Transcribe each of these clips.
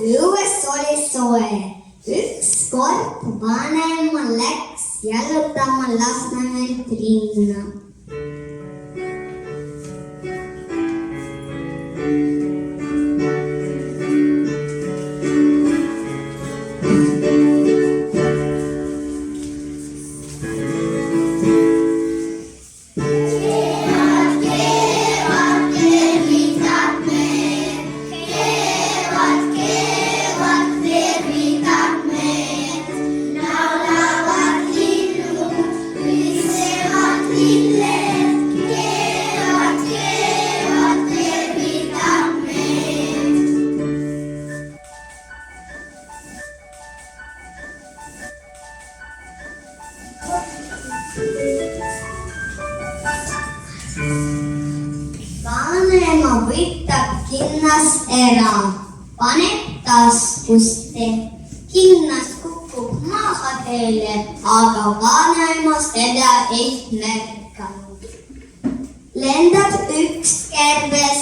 Õues oli soe, ükskord vanema läks jalutama Lasnamäelt linna. Vanema võtab kinnast ära, paneb taskusse. Kinnas kukub maha teele, aga vanema seda ei märganud. Lendab üks kärbes.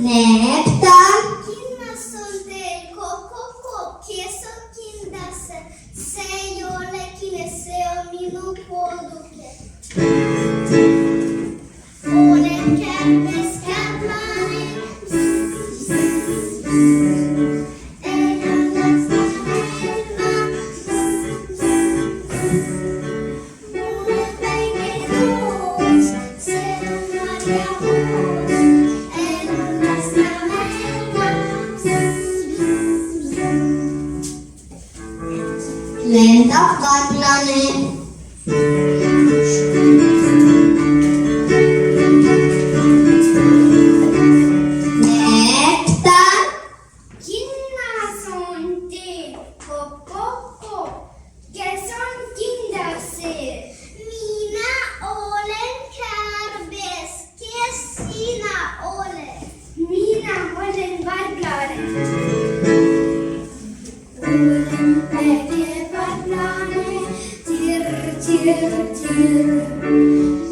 Näeb ta. Kinnas on teil kokku, kes on kindas. See ei ole kinni, see on minu koduke. Olen kärbes kärbane. Mulle päike roos, see on marjahoos. Elon Lasnamäel. Lendab varblane. Näeb ta. Kinnas on teil kokku, kes on kindas. Mina olen kärbes, kes sina oled? Mina olen varblane. Olen päikevarblane, tir.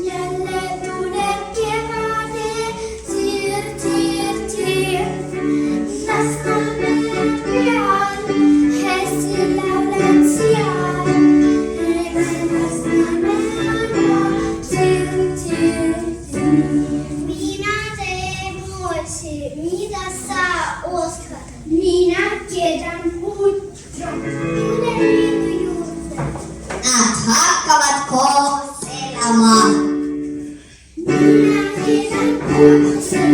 Jälle tuleb kevade, tir. Lasnamäe peal, hästi laulan seal. Lasnamäe peal, tir. Mina teen mootsi, mida sa oskad? Mina keedan putru. Tule minu juurde. Nad hakkavad koos elama. Mina keedan putru,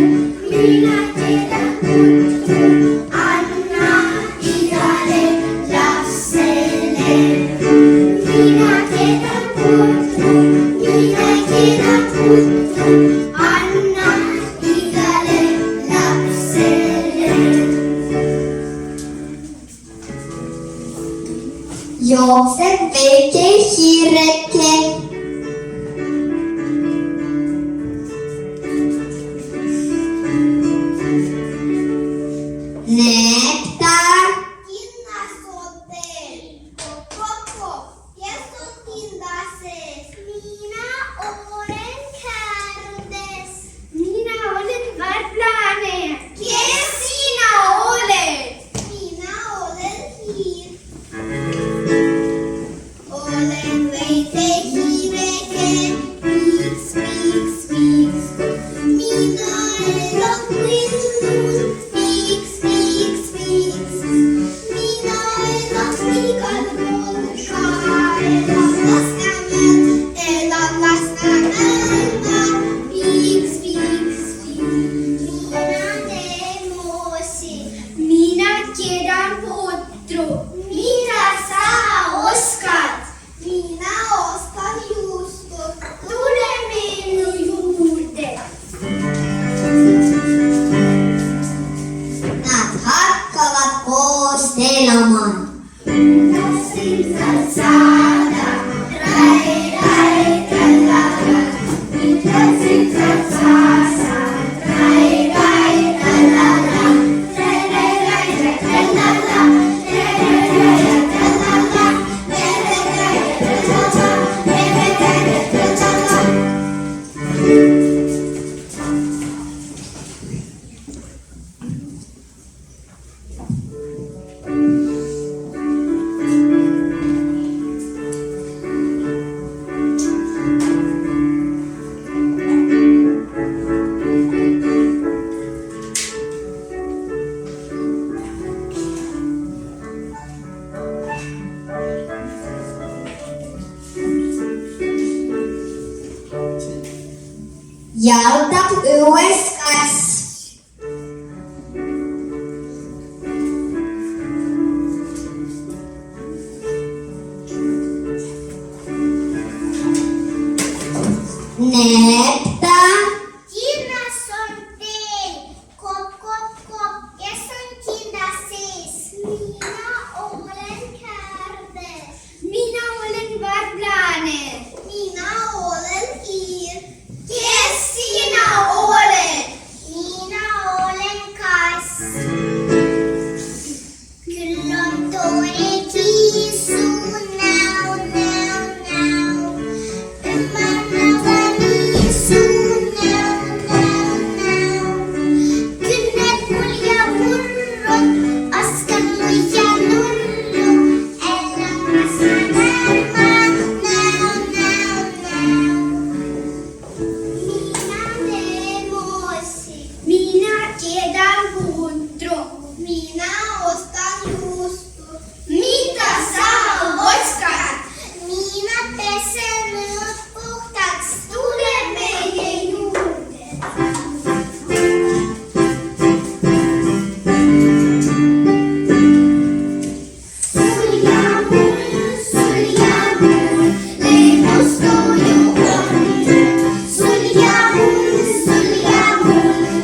mina keedan putru. Anna igale lapsele. Mina keedan putru, mina keedan putru. Anna igale lapsele. Jookseb väike hiireke. Näeb ta. Kinnas on teil kokku, kes on kindas. Mina olen kärbes. Mina olen varblane. Kes sina oled? Mina olen hiir. Olen väike hiireke, piiks. Mina elan linnus, piiks. Mina elan igal pool, ka elan Lasnamäel, piiks. Mina teen moosi, mina keedan putru. Mida sa oskad? Mina oskan juustut. Tule minu juurde. Nad hakkavad koos elama. Tahtsin saada, rai, tallaga. Tahtsin saada, rai. jalutab õues kass. Näeb ta, Kinnas on teel, kop, kes on kinda sees? Mina olen käärdes. Mina olen varblane. Mina olen hiir. Kes sina oled? Mina olen kass. Küll on tore kiisu näo. Ümmarnava niisu näo. Kynnet mul ja murrot, oskan lujja nurru. Elämässä näin näo. Minä teen moossi. Minä tiedän huutru. Minä ostan juustu. Mitä sä ostat? Minä pesen minut puhtaaksi. Tule meidän juurteen. Sulja mul, leipostoju on. Sulja mul,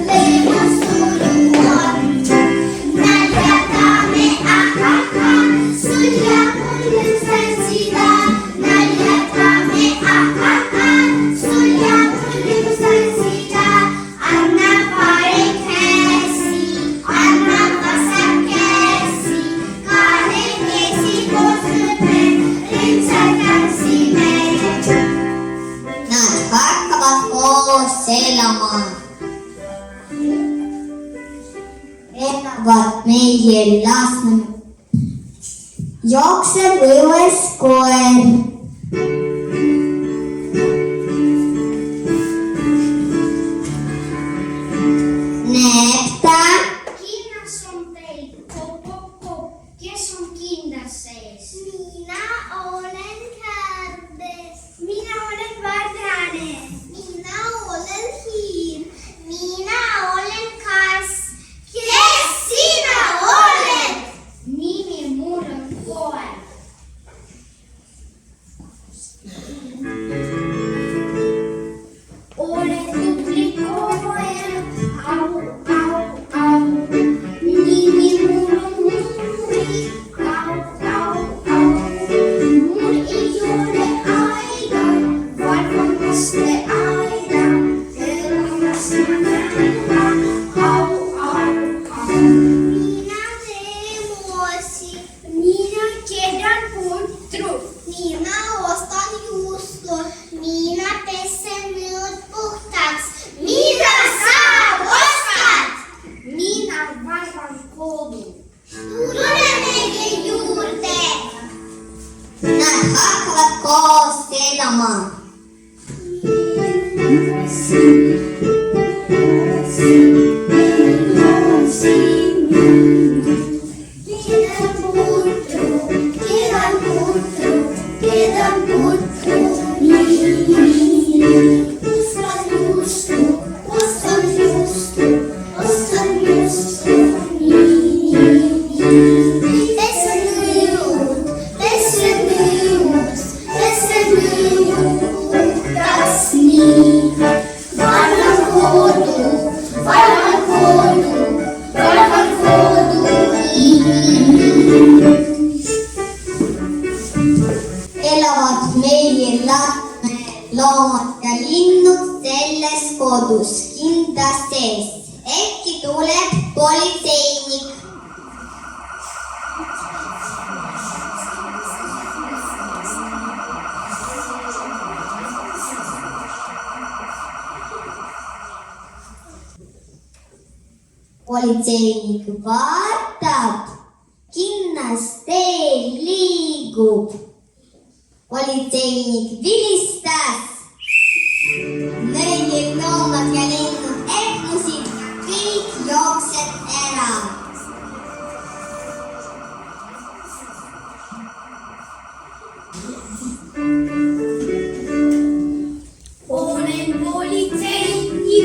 leipostoju on. Nälkätäämme, sulja mul lystän sitä. Nälkätäämme, sulja mul lystän sitä. Anna parem käsi, anna vasak käsi. Kahden käsi kostumme, rintsatanssimme. nad hakkavad koos elama. Elavad meie Lasnamäel. Jookseb õues koer. Näeb ta, Kinnas on teil, kop, kes on kinnas sees? Minä olen käärdes. Minä olen varblane. Minä olen hiir. Minä olen kass. Kes sinä olet? Nimi mul on koer. Olen tubli koer, au. Nimi mul on Muuri, au. Mul ei ole aida, valvon lasteaeda, elamassa näin, au. Minä teen moossi. Minä tiedän huutru. Minä ostan juustoa. Minä pesen minut puhtaaksi. Mitä sä ostat? Minä valvan koulun. Tule meidän juurteen. nad hakkavad koos elama. Kedan putru, ostan juustu. Pesen minut puhtaaksi niin. Valvan kodu niin. Elavad meie Lasnamäel loomad ja linnud selles kodus kinda sees. Äkki tuleb politseinik. Politseinik vaatab, kinnas teel liigub. Politseinik vilistas. Meie loomad ja linnud ehmusid ja kõik jookseb ära. Olen politseinik.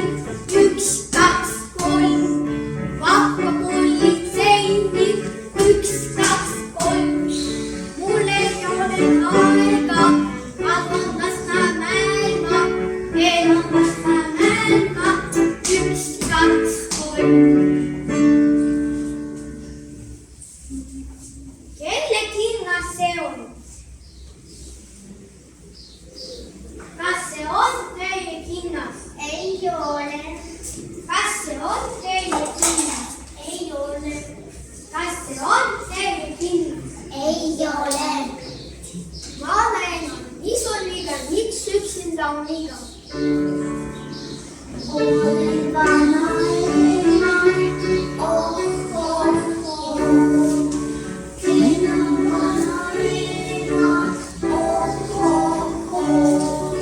Oliva marina, oh, oh, oh. Fina marina, oh, oh, oh.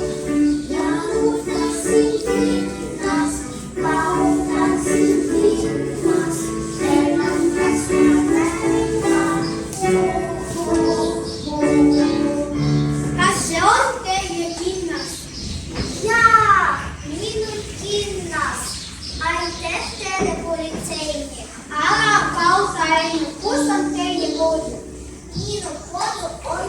Lautas indignas, pautas indignas, hermanas de América, oh, oh, oh. Canción de Yequinas. Ja, minut kinnas, ai tehtele politseini. Ära kaota ei, kus on teie kodu? Minu kodu on